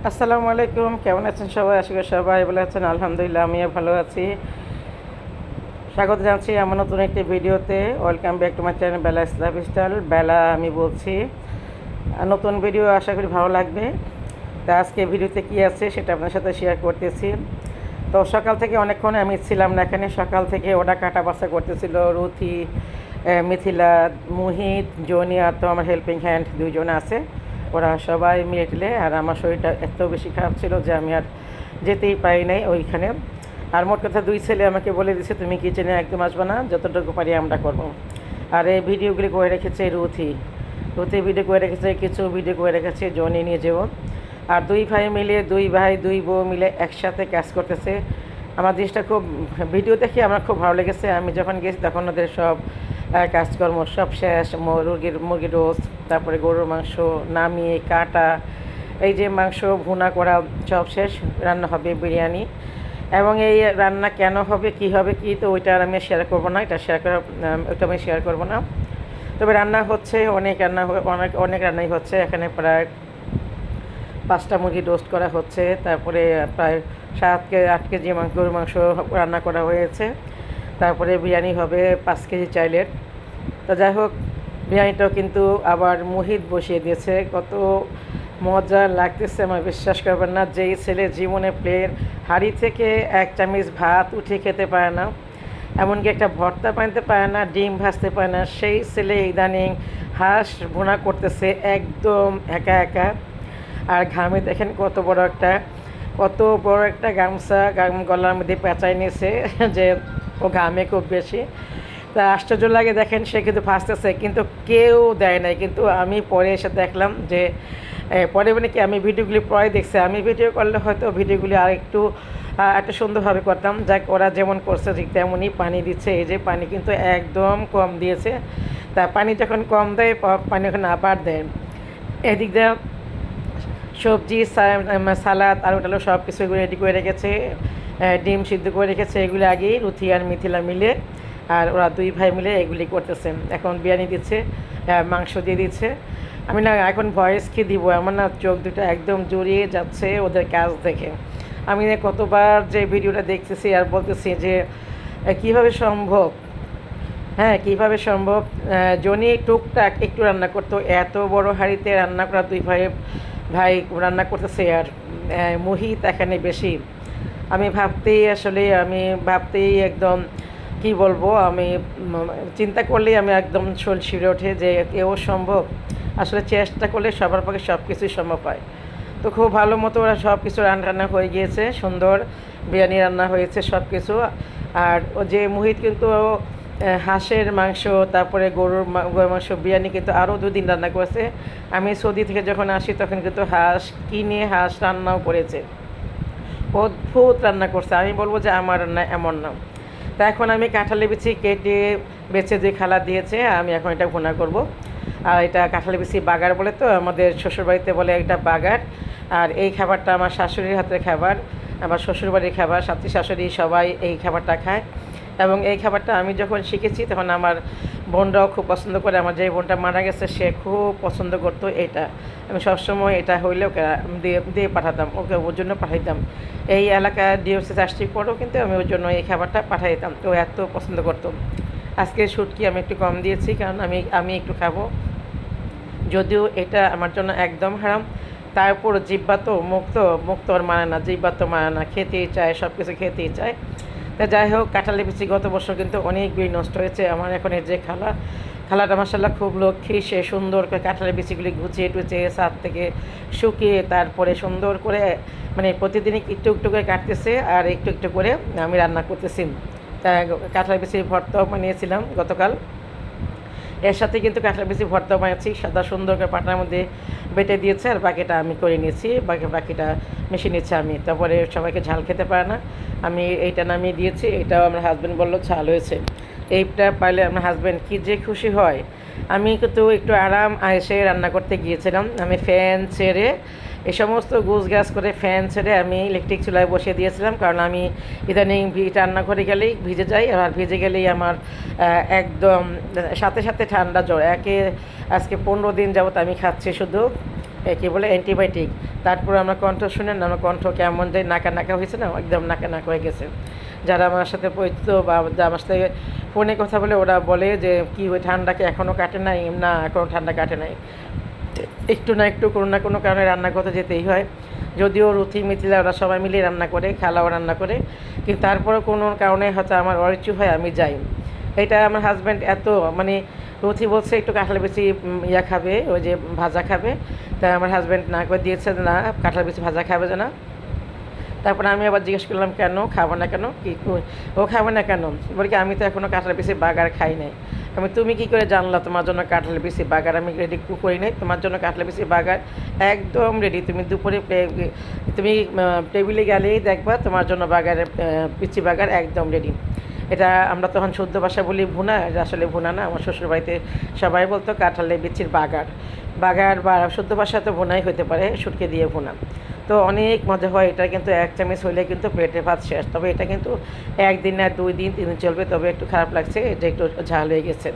আসসালামু আলাইকুম, কেমন আছেন সবাই? আশা করি সবাই ভালো আছেন। আলহামদুলিল্লাহ আমিও ভালো আছি। স্বাগত জানাচ্ছি আমার নতুন একটি ভিডিওতে। Welcome back to my channel Bela lifestyle. Bela আমি বলছি। নতুন ভিডিও আশা করি ভালো লাগবে। তা আজকে ভিডিওতে কী আছে সেটা আপনার সাথে শেয়ার করতেছি। তো সকাল থেকে অনেকক্ষণ আমি ছিলাম না এখানে। সকাল থেকে ওরা কাটা বাছা করতেছিল। রুথি, মিথিলা, মুহিত, জনি আর তো আমার হেল্পিং হ্যান্ড দুইজন আছে। ওরা সবাই মিলে আর আমার শরীরটা এত বেশি খারাপ ছিল যে আমি আর যেতেই পারি নাই ওইখানে। আর মোট কথা দুই ছেলে আমাকে বলে দিছে তুমি কিচেনে একদম আসবে না, যতটুকু পারি আমরা করব। আর এই ভিডিওগুলি করে রেখেছে রুথি ভিডিও করে রেখেছে, কিছু ভিডিও করে রেখেছে জনি নিজেও। আর দুই ভাই মিলে, দুই ভাই দুই বউ মিলে একসাথে কাজ করতেছে। আমার জিনিসটা খুব ভিডিও দেখে আমার খুব ভালো লেগেছে। আমি যখন গেছি তখন ওদের সব কাজকর্ম সব শেষ। মুরগির রোস্ট, তারপরে গরুর মাংস নামিয়ে কাটা, এই যে মাংস ভুনা করা সব শেষ। রান্না হবে বিরিয়ানি, এবং এই রান্না কেন হবে কী হবে কি তো ওইটা আর আমি শেয়ার করবো না। ওইটা আমি শেয়ার করবো না। তবে রান্না হচ্ছে, অনেক রান্নাই হচ্ছে এখানে। প্রায় 5টা মুরগি রোস্ট করা হচ্ছে, তারপরে প্রায় 7 কেজি গরুর মাংস রান্না করা হয়েছে, তারপরে বিরিয়ানি হবে 5 কেজি চাইলের। তো যাই হোক, বিরিয়ানিটাও কিন্তু আবার মুহিত বসিয়ে দিয়েছে। কত মজা লাগতেছে আমার, বিশ্বাস করবেন না। যেই ছেলে জীবনে প্লেন হাঁড়ি থেকে 1 চামচ ভাত উঠিয়ে খেতে পারে না, এমনকি একটা ভর্তা বানাতে পারে না, ডিম ভাজতে পারে না, সেই ছেলে ইদানিং হাঁস ভুনা করতেছে একদম একা একা। আর ঘামে দেখেন কত বড় একটা গামছা গলার মধ্যে পেঁচাই নিয়েছে যে ও ঘামে খুব বেশি। তা আশ্চর্য লাগে, দেখেন সে কিন্তু ভাসতেছে কিন্তু কেউ দেয় নাই। কিন্তু আমি পরে এসে দেখলাম যে পরে মানে কি, আমি ভিডিওগুলি পরে দেখছি। আমি ভিডিও করলে হয়তো ভিডিওগুলি আর একটু সুন্দরভাবে করতাম। যাক, ওরা যেমন করছে ঠিক তেমনই পানি দিচ্ছে। এই যে পানি কিন্তু একদম কম দিয়েছে। তা পানি যখন কম দেয় পানি ওখানে আবার দেয়। এদিক দিয়ে সবজি, সালাদ, আলু টালু সব কিছু এগুলো রেডি করে রেখেছে। ডিম সিদ্ধ করে রেখেছে। এগুলো আগেই রুথি আর মিথিলা মিলে আর ওরা দুই ভাই মিলে এগুলি করতেছে। এখন বিরিয়ানি দিচ্ছে, মাংস দিয়ে দিচ্ছে। আমি না এখন ভয়েস কি দিব, এমন না, চোখ দুটো একদম জড়িয়ে যাচ্ছে ওদের কাজ দেখে। আমি কতবার যে ভিডিওটা দেখতেছি আর বলতেছি যে কীভাবে সম্ভব, হ্যাঁ কীভাবে সম্ভব। জনি টুকটাক একটু রান্না করতো, এত বড় হাঁড়িতে রান্না করা দুই ভাই রান্না করতেছে। আর মুহিত এখানে বেশি। আমি ভাবতেই একদম কি বলবো, আমি চিন্তা করলেই আমি একদম শরীর শিউরে ওঠে যে এও সম্ভব। আসলে চেষ্টা করলে সবার পক্ষে সব কিছুই সম্ভব হয়। তো খুব ভালো মতো ওরা সব কিছু রান্না হয়ে গিয়েছে, সুন্দর বিরিয়ানি রান্না হয়েছে সব কিছু। আর ও যে মুহিত কিন্তু হাঁসের মাংস, তারপরে গরুর মাংস বিরিয়ানি কিন্তু আরও 2 দিন রান্না করেছে। আমি সৌদি থেকে যখন আসি তখন কিন্তু হাঁস রান্নাও করেছে। অদ্ভুত রান্না করছে। আমি বলবো যে আমার রান্না এমন না। তা এখন আমি কাঁঠালি বিচি কেটে বেছে দিয়ে খালা দিয়েছে, আমি এখন এটা ভুনা করব। আর এটা কাঁঠালি বিচি বাগার বলে, তো আমাদের শ্বশুরবাড়িতে বলে এটা বাগার। আর এই খাবারটা আমার শাশুড়ির হাতের খাবার, আমার শ্বশুরবাড়ির খাবার। শাশুড়ি সবাই এই খাবারটা খায়। এবং এই খাবারটা আমি যখন শিখেছি তখন আমার বোনরাও খুব পছন্দ করে। আমার যে বোনটা মারা গেছে সে খুব পছন্দ করতো এটা। আমি সবসময় এটা হইলে ওকে দিয়ে পাঠাতাম, ওর জন্য পাঠাইতাম। এই এলাকা ডিওসি আসছির পরেও কিন্তু আমি ওর জন্য এই খাবারটা পাঠাই দিতাম, তো এত পছন্দ করতো। আজকে শুটকি আমি একটু কম দিয়েছি, কারণ আমি একটু খাবো, যদিও এটা আমার জন্য একদম হারাম। তারপর জিব্বা তো মুখ তো আর মানে না, জিব্বা তো মানে না, খেতেই চায়, সব কিছু খেতেই চায়। তা যাই হোক, কাঁঠালি বিচি গত বছর কিন্তু অনেকগুলি নষ্ট হয়েছে। আমার এখন যে খালাটা মাসাল্লাহ খুব লক্ষ্মী, সে সুন্দর করে কাঁঠালের বিচিগুলি গুছিয়ে টুচিয়ে ছাদ থেকে শুকিয়ে তারপরে সুন্দর করে মানে প্রতিদিনই একটু একটু করে কাটতেছে আর একটু একটু করে আমি রান্না করতেছি। তা কাঁঠালের বিচির ভর্তাও বানিয়েছিলাম গতকাল। এর সাথে কিন্তু কাঁঠালের বিচি ভর্তাও বানিয়েছি, সাদা সুন্দর করে পাটার মধ্যে বেটে দিয়েছে। আর বাকিটা আমি করে নিয়েছি, বাকিটা মিশিয়ে নিচ্ছি আমি। তারপরে সবাইকে ঝাল খেতে পারে না, আমি এইটা নামিয়ে দিয়েছি। এটাও আমার হাজব্যান্ড বললো ঝাল হয়েছে। এইটা পাইলে আমার হাজব্যান্ড কী যে খুশি হয়। আমি কিন্তু একটু আরাম এসে রান্না করতে গিয়েছিলাম। আমি ফ্যান ছেড়ে এই সমস্ত গুছগাছ করে ফ্যান ছেড়ে আমি ইলেকট্রিক চুলায় বসিয়ে দিয়েছিলাম, কারণ আমি ইদানিং রান্নাঘরে গেলেই ভিজে যাই। আর ভিজে গেলেই আমার একদম সাথে সাথে ঠান্ডা জ্বর। আজকে 15 দিন যাবত আমি খাচ্ছি শুধু কী বলে অ্যান্টিবায়োটিক। তারপর আমার কণ্ঠ শুনেন, আমার কণ্ঠ কেমন যে নাকা নাকা হয়েছে না, একদম নাকা নাকা হয়ে গেছে। যারা আমার সাথে পরিচিত বা আমার সাথে ফোনে কথা বলে ওরা বলে যে কী ওই ঠান্ডাকে এখনও কাটে নাই? না, এখনও ঠান্ডা কাটে নাই। একটু না একটু কোনো না কোনো কারণে রান্না করতে যেতেই হয়। যদিও রুথি মিথিলা ওরা সবাই মিলে রান্না করে, খালাও রান্না করে, কিন্তু তারপরেও কোনো কারণে হয়তো আমার অরুচি হয়, আমি যাই। এটা আমার হাজব্যান্ড এত মানে রুথি বলছে একটু কাঁঠাল বেশি ইয়া খাবে, ওই যে ভাজা খাবে, তাই আমার হাজব্যান্ড না করে দিয়েছে না কাঁঠাল বেশি ভাজা খাবে যে না। তারপরে আমি আবার জিজ্ঞেস করলাম কেন খাবো না, কেন কি ও খাবে না কেন? বলি কি আমি তো এখনও কাঁঠাল বেশি বাগার খাই নাই। তুমি কী করে জানলা তোমার জন্য কাঁঠাল বেশি বাগার আমি রেডি করি নাই? তোমার জন্য কাঁঠাল বেশি বাগার একদম রেডি। তুমি দুপুরে তুমি টেবিলে গেলেই দেখবা তোমার জন্য বাগারের পিচি বাগার একদম রেডি। এটা আমরা তখন শুদ্ধ ভাষা বলি ভুনা, এটা আসলে ভুনা না। আমার শ্বশুরবাড়িতে সবাই বলতো কাঁঠালে বিচির বাগার। বাগার বা শুদ্ধ ভাষা তো ভুনাই হতে পারে, শুটকে দিয়ে ভুনা। তো অনেক মজা হয় এটা, কিন্তু এক চামচ হইলে কিন্তু পেটে ভাত শেষ। তবে এটা কিন্তু একদিন না 2 দিন 3 দিন চলবে। তবে একটু খারাপ লাগছে যে একটু ঝাল হয়ে গেছে।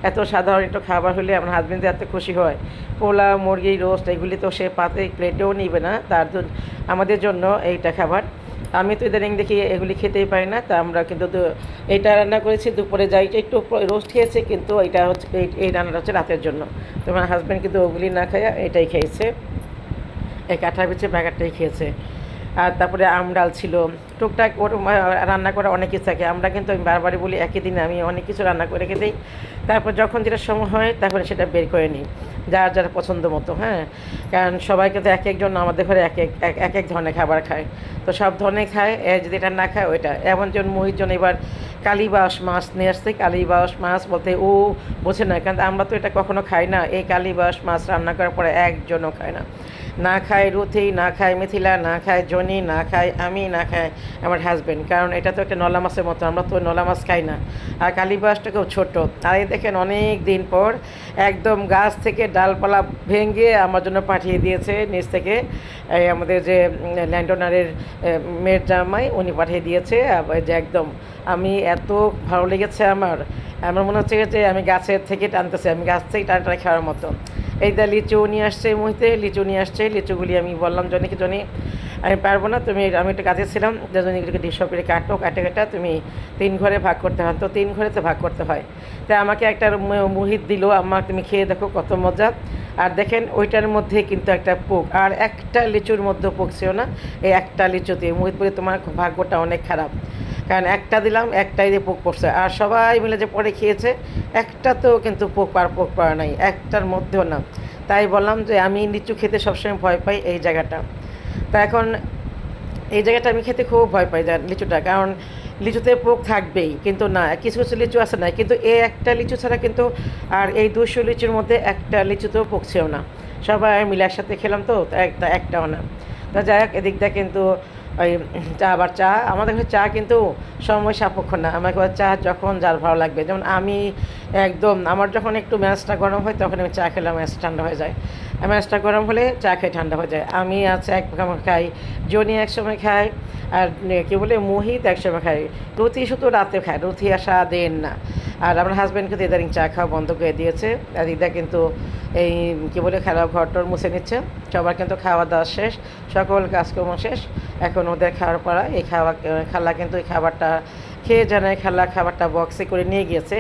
এত সাধারণ একটু খাবার হলে আমার হাজবেন্ড এত খুশি হয়। পোলা, মুরগি, রোস্ট এগুলি তো সে পাতে প্লেটেও নিবে না, তার আমাদের জন্য এইটা খাবার। আমি তো ইদানিং দেখি এগুলি খেতেই পারি না। তা আমরা কিন্তু এইটা রান্না করেছি দুপুরে, যাই একটু রোস্ট খেয়েছে, কিন্তু এটা হচ্ছে এই রান্নাটা হচ্ছে রাতের জন্য। তোমার হাজব্যান্ড কিন্তু ওগুলি না খাইয়া এটাই খেয়েছে, এই কাঁঠাল বিচের প্যাকেটটাই খেয়েছে। আর তারপরে আমডাল ছিল, টুকটাক ওর রান্না করা অনেক কিছু থাকে। আমরা কিন্তু আমি বারবারই বলি একই দিনে আমি অনেক কিছু রান্না করে রেখে দিই। তারপর যখন যেটা সময় হয় তখন সেটা বের করে নিই, যার যার পছন্দ মতো। হ্যাঁ, কারণ সবাই কিন্তু এক একজন আমাদের ঘরে এক এক ধরনের খাবার খায়, তো সব ধরনের খায়। যদি এটা না খায় ওইটা। এমন জন মহিজন এবার কালীবাস মাছ নিয়ে আসছে। কালীবাস মাছ বলতে ও বোঝে না, কারণ আমরা তো এটা কখনো খাই না। এই কালীবাস মাছ রান্না করার পরে একজনও খায় না। না খায় রুথি, না খায় মিথিলা, না খায় জনি, না খায় আমি, না খায় আমার হাজব্যান্ড। কারণ এটা তো একটা নলা মাছের মতো, আমরা তো নলা মাছ খাই না। আর কালীবাসটা খুব ছোটো। আর এই দেখেন অনেক দিন পর একদম গাছ থেকে ডালপালা ভেঙে আমার জন্য পাঠিয়ে দিয়েছে নিচ থেকে এই আমাদের যে ল্যান্ডওনারের মেয়ের জামাই, উনি পাঠিয়ে দিয়েছে। যে একদম আমি এত ভালো লেগেছে আমার মনে হচ্ছে যে আমি গাছের থেকে টানতেছি, আমি গাছ থেকে টানটা খাওয়ার মতো। এইটা লিচু নিয়ে আসছে, এই মুহূর্তে লিচু নিয়ে আসছে। লিচুগুলি আমি বললাম জনিকে, জনি আমি পারবো না, আমি একটা কাজে ছিলাম যে জনিকে ডিসপে কাটা তুমি 3 ঘরে ভাগ করতে হয়, তো 3 ঘরে তো ভাগ করতে হয়। তাই আমাকে একটা মুহিত দিল, আম্মা তুমি খেয়ে দেখো কত মজা। আর দেখেন ওইটার মধ্যে কিন্তু একটা পোক, আর একটা লিচুর মধ্যে পোক ছিল না। এই একটা লিচুতে মুহিত বলে তোমার ভাগ্যটা অনেক খারাপ, কারণ একটা দিলাম একটাই দিয়ে পোক পড়ছে, আর সবাই মিলে যে পরে খেয়েছে একটা তো কিন্তু পোক পড়া নাই, একটার মধ্যেও না। তাই বললাম যে আমি লিচু খেতে সবসময় ভয় পাই এই জায়গাটা। তা এখন এই জায়গাটা আমি খেতে খুব ভয় পাই লিচুটা, কারণ লিচুতে পোক থাকবেই। কিন্তু না, কিছু কিছু লিচু আছে না, কিন্তু এই একটা লিচু ছাড়া কিন্তু আর এই 200 লিচুর মধ্যে একটা লিচুতেও পোক ছিল না। সবাই মিলে একসাথে খেলাম তো একটাও না। তা যাই হোক, এদিকটা কিন্তু ওই চা আমাদের কাছে চা কিন্তু সময় সাপেক্ষ না। আমাকে চা যখন যার ভালো লাগবে, যেমন আমি একদম আমার যখন একটু ম্যাচটা গরম হয় তখন আমি চা খেলাম, ম্যাচটা ঠান্ডা হয়ে যায়। ম্যাচটা গরম হলে চা খেয়ে ঠান্ডা হয়ে যায়। আমি এক খাই, জনি একসময় খাই, আর কী বলে মোহিত একসময় খাই। রুথি শুধু রাতে খায়, রুথি আসা দেন না। আর আমার হাজব্যান্ডকে তো ইদারিং চা খাওয়া বন্ধ করে দিয়েছে। আর দিদা কিন্তু এই কী বলে খেলা ঘরটর মুছে নিচ্ছে। সবার কিন্তু খাওয়া দাওয়া শেষ, সকল কাজকর্ম শেষ। এখন ওদের খাওয়ার পড়া এই খালা কিন্তু এই খাবারটা খেয়ে জানায়, খাবারটা বক্সে করে নিয়ে গিয়েছে।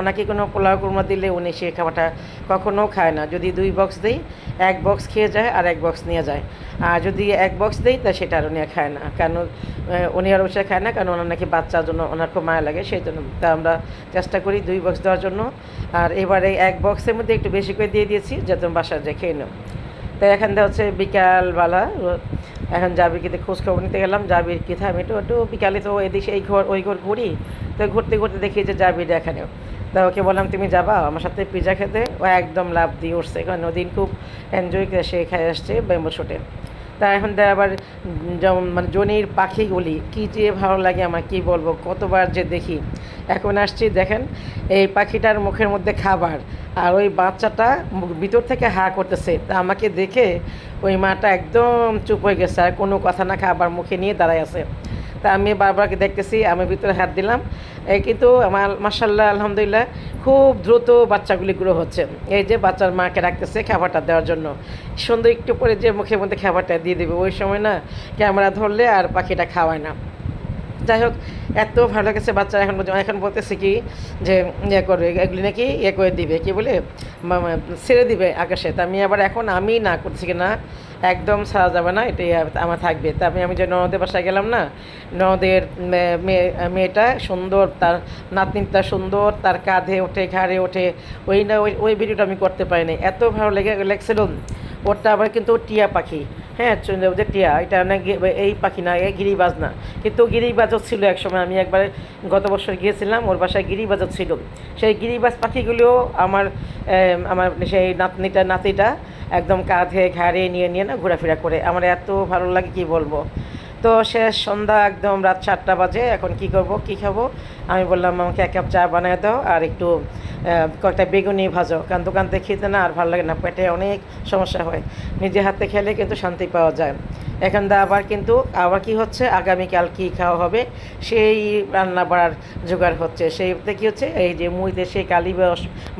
ওনাকে কোনো পোলাও কুরমা দিলে উনি সেই খাবারটা কখনও খায় না। যদি 2 বক্স দিই, 1 বক্স খেয়ে যায় আর 1 বক্স নিয়ে যায়। আর যদি 1 বক্স দিই তা সেটা আর উনি খায় না, কারণ উনি আর ওসে খায় না, কারণ ওনার নাকি বাচ্চার জন্য ওনার খুব মায়া লাগে, সেই জন্য। তা আমরা চেষ্টা করি 2 বক্স দেওয়ার জন্য। আর এবারে 1 বক্সের মধ্যে একটু বেশি করে দিয়ে দিয়েছি যাতে বাসায় যে খেয়ে নাও। তাই এখান থেকে হচ্ছে বিকালবেলা, এখন জাবিরকে খোঁজ খবর নিতে গেলাম। জাবির কী আমি একটু বিকালে তো এদিকে এই ঘর ওই ঘর ঘুরি, তো ঘুরতে ঘুরতে দেখি যে জাবির এখানেও। তা ওকে বললাম তুমি যাবা আমার সাথে পিৎজা খেতে, ও একদম লাভ দিয়ে উঠছে, কারণ ওদিন খুব এনজয় করে সে খেয়ে আসছে ব্যাম্বো শুটে। তা এখন আবার যেমন মানে জনির পাখিগুলি কী যে ভালো লাগে আমার, কি বলবো, কতবার যে দেখি। এখন আসছি দেখেন এই পাখিটার মুখের মধ্যে খাবার, আর ওই বাচ্চাটা ভিতর থেকে হা করতেছে। তা আমাকে দেখে ওই মাটা একদম চুপ হয়ে গেছে, আর কোনো কথা না খাবার মুখে নিয়ে দাঁড়ায় আছে। তা তা আমি বারবার দেখতেছি, আমি ভিতরে হাত দিলাম, কিন্তু আমার মাশাআল্লাহ আলহামদুলিল্লাহ খুব দ্রুত বাচ্চাগুলি গ্রো হচ্ছে। এই যে বাচ্চার মাকে রাখতেছে খাবারটা দেওয়ার জন্য, সুন্দর একটু পরে যে মুখের মধ্যে খাবারটা দিয়ে দেবে, ওই সময় না ক্যামেরা ধরলে আর পাখিটা খাওয়ায় না। যাই হোক, এত ভালো লেগেছে বাচ্চা। এখন বলতেছে কি যে ইয়ে করবে, এগুলি নাকি ইয়ে করে দিবে, কি বলে ছেড়ে দিবে আকাশে। তা আমি আবার এখন আমি না করছি কি না, একদম ছাড়া যাবে না, এটাই আমার থাকবে। তা আমি যে ননদের বাসায় গেলাম না, ননদের মেয়েটা সুন্দর, তার নাতনিটা সুন্দর, তার কাঁধে ওঠে ঘাড়ে ওঠে, ওই ভিডিওটা আমি করতে পারিনি, এত ভালো লেগেছিল। ওটা আবার কিন্তু টিয়া পাখি, হ্যাঁ যে টিয়া, এটা না এই পাখি না, এই গিরিবাজ না, কিন্তু গিরিবাজও ছিল এক সময়। আমি একবার গত বছর গিয়েছিলাম, ওর বাসায় গিরিবাজও ছিল। সেই গিরিবাজ পাখিগুলিও আমার আমার সেই নাতিটা একদম কাঁধে ঘাড়ে নিয়ে নিয়ে না ঘোরাফেরা করে, আমার এত ভালো লাগে কি বলবো। তো শেষ সন্ধ্যা, একদম রাত 7টা বাজে। এখন কি করব, কি খাবো? আমি বললাম আমাকে 1 কাপ চা বানিয়ে দাও আর একটু কয়েকটা বেগুনি ভাজো, কারণ দোকান থেকে খেতে না আর ভালো লাগে না, পেটে অনেক সমস্যা হয়। নিজে হাতে খেলে কিন্তু শান্তি পাওয়া যায়। এখন আবার কি হচ্ছে, আগামীকাল কী খাওয়া হবে সেই রান্না বাড়ার জোগাড় হচ্ছে। সেইতে কী হচ্ছে, এই যে মুইতে সেই কালি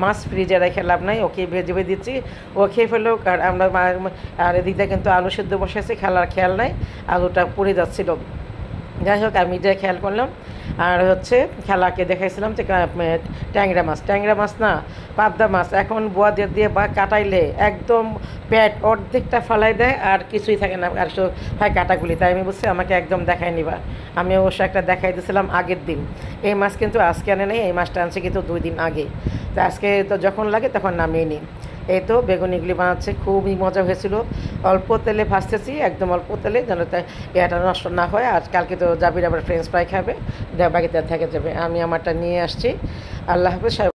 মাছ ফ্রিজে রেখে লাভ নাই, ওকে ভেজে দিচ্ছি, ও খেয়ে ফেলো। আর আমরা আর এদিকটা কিন্তু আলু সিদ্ধ বসেছি, খেলার খেয়াল নাই, আলুটা পুড়ে যাচ্ছিল। যাই হোক, আমি যে খেয়াল করলাম, আর হচ্ছে খেলাকে দেখাইছিলাম যে ট্যাংরা মাছ না, পাবদা মাছ এখন বোয়া দিয়ে বা কাটাইলে একদম পেট অর্ধেকটা ফালাই দেয়, আর কিছুই থাকে না, আর শুধু হয় কাটাগুলি। তাই আমি বুঝছি আমাকে একদম দেখাই নিবা। আমি অবশ্য একটা দেখাই দিয়েছিলাম আগের দিন। এই মাছ কিন্তু আজকে আনে নেই, এই মাছটা আনছে কিন্তু 2 দিন আগে। তো আজকে তো যখন লাগে তখন নামিয়ে নিই। এই তো বেগুনিগুলি বানাচ্ছে, খুবই মজা হয়েছিল। অল্প তেলে ভাজতেছি, একদম অল্প তেলে, যেন এটা নষ্ট না হয়। আর কালকে তো জাবির আবার ফ্রেঞ্চ ফ্রাই খাবে, বাকিতে থেকে যাবে। আমি আমারটা নিয়ে আসছি। আল্লাহ হাফেজ।